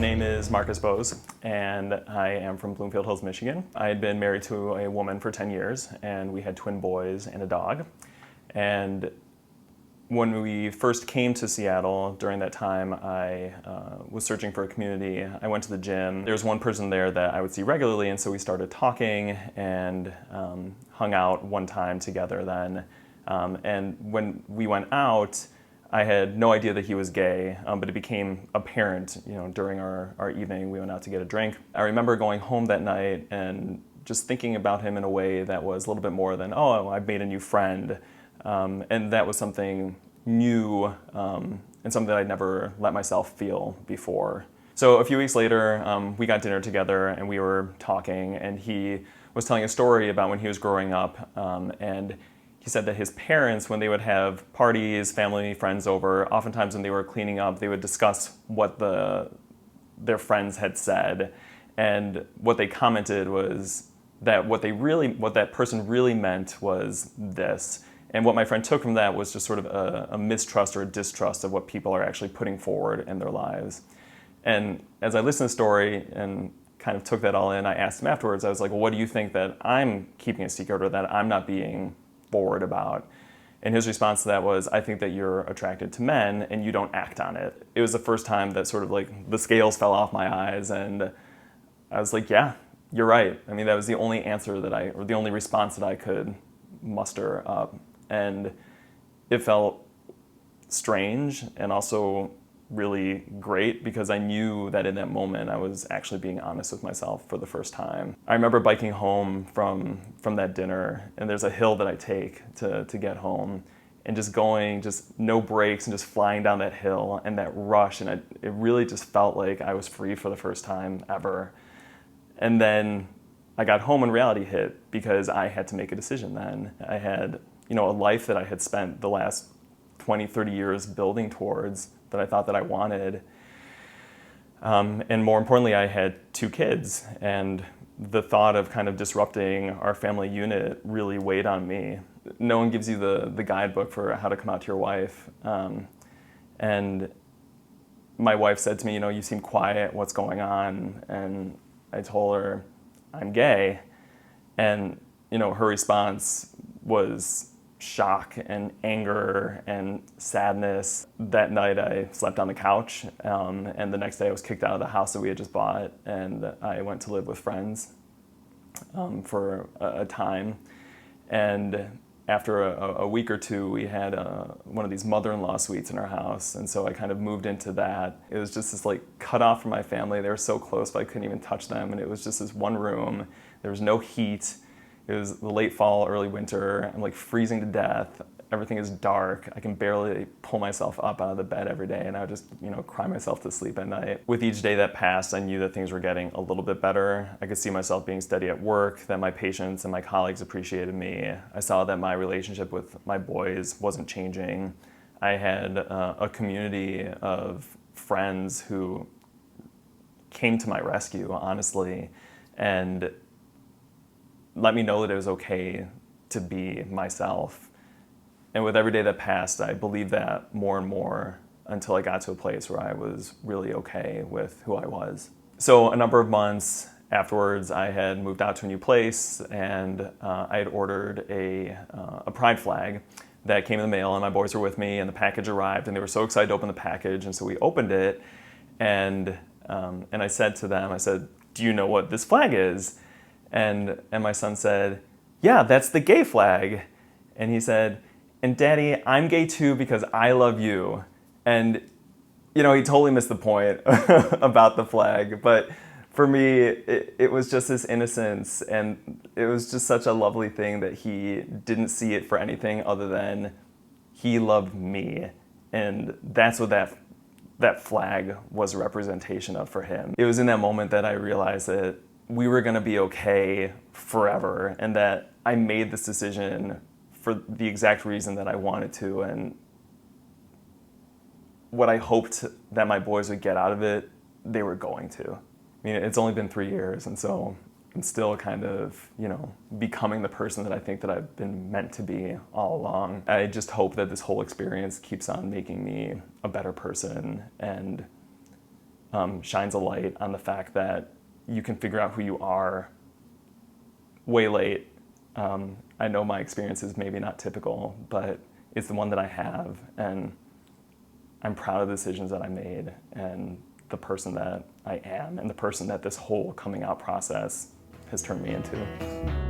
name is Markus Boos, and I am from Bloomfield Hills, Michigan. I had been married to a woman for 10 years, and we had twin boys and a dog. And when we first came to Seattle, during that time, I was searching for a community. I went to the gym. There was one person there that I would see regularly, and so we started talking and hung out one time together then. And when we went out, I had no idea that he was gay, but it became apparent, during our evening. We went out to get a drink. I remember going home that night and just thinking about him in a way that was a little bit more than, oh, I've made a new friend. And that was something new and something that I'd never let myself feel before. So a few weeks later, we got dinner together and we were talking, and he was telling a story about when he was growing up, and he said that his parents, when they would have parties, family, friends over, oftentimes when they were cleaning up, they would discuss what their friends had said, and what they commented was that what that person really meant was this. And what my friend took from that was just sort of a mistrust or a distrust of what people are actually putting forward in their lives. And as I listened to the story and kind of took that all in, I asked him afterwards, I was like, well, what do you think that I'm keeping a secret or that I'm not being forward about? And his response to that was, I think that you're attracted to men and you don't act on it. It was the first time that sort of like the scales fell off my eyes, and I was like, yeah, you're right. I mean, that was the only answer or the only response that I could muster up. And it felt strange and also really great because I knew that in that moment I was actually being honest with myself for the first time. I remember biking home from that dinner, and there's a hill that I take to get home, and just going, just no brakes, and just flying down that hill and that rush, and it really just felt like I was free for the first time ever. And then I got home and reality hit because I had to make a decision then. I had a life that I had spent the last 20, 30 years building towards that I thought that I wanted. And more importantly, I had 2 kids, and the thought of kind of disrupting our family unit really weighed on me. No one gives you the guidebook for how to come out to your wife. And my wife said to me, you seem quiet, what's going on? And I told her, I'm gay. And, her response was shock and anger and sadness. That night I slept on the couch, and the next day I was kicked out of the house that we had just bought, and I went to live with friends for a time. And after a week or two, we had one of these mother-in-law suites in our house, and so I kind of moved into that. It was just this cut off from my family. They were so close, but I couldn't even touch them, and it was just this one room. There was no heat. It was the late fall, early winter. I'm freezing to death. Everything is dark. I can barely pull myself up out of the bed every day, and I would just, cry myself to sleep at night. With each day that passed, I knew that things were getting a little bit better. I could see myself being steady at work, that my patients and my colleagues appreciated me. I saw that my relationship with my boys wasn't changing. I had a community of friends who came to my rescue, honestly, and let me know that it was okay to be myself. And with every day that passed, I believed that more and more until I got to a place where I was really okay with who I was. So a number of months afterwards, I had moved out to a new place, and I had ordered a pride flag that came in the mail, and my boys were with me, and the package arrived, and they were so excited to open the package. And so we opened it, and I said to them, do you know what this flag is? And my son said, yeah, that's the gay flag. And he said, and Daddy, I'm gay too because I love you. And, he totally missed the point about the flag. But for me, it was just this innocence, and it was just such a lovely thing that he didn't see it for anything other than he loved me. And that's what that flag was a representation of for him. It was in that moment that I realized that we were going to be okay forever, and that I made this decision for the exact reason that I wanted to, and what I hoped that my boys would get out of it, they were going to. I mean, it's only been 3 years, and so I'm still kind of, becoming the person that I think that I've been meant to be all along. I just hope that this whole experience keeps on making me a better person and shines a light on the fact that you can figure out who you are way late. I know my experience is maybe not typical, but it's the one that I have, and I'm proud of the decisions that I made and the person that I am and the person that this whole coming out process has turned me into.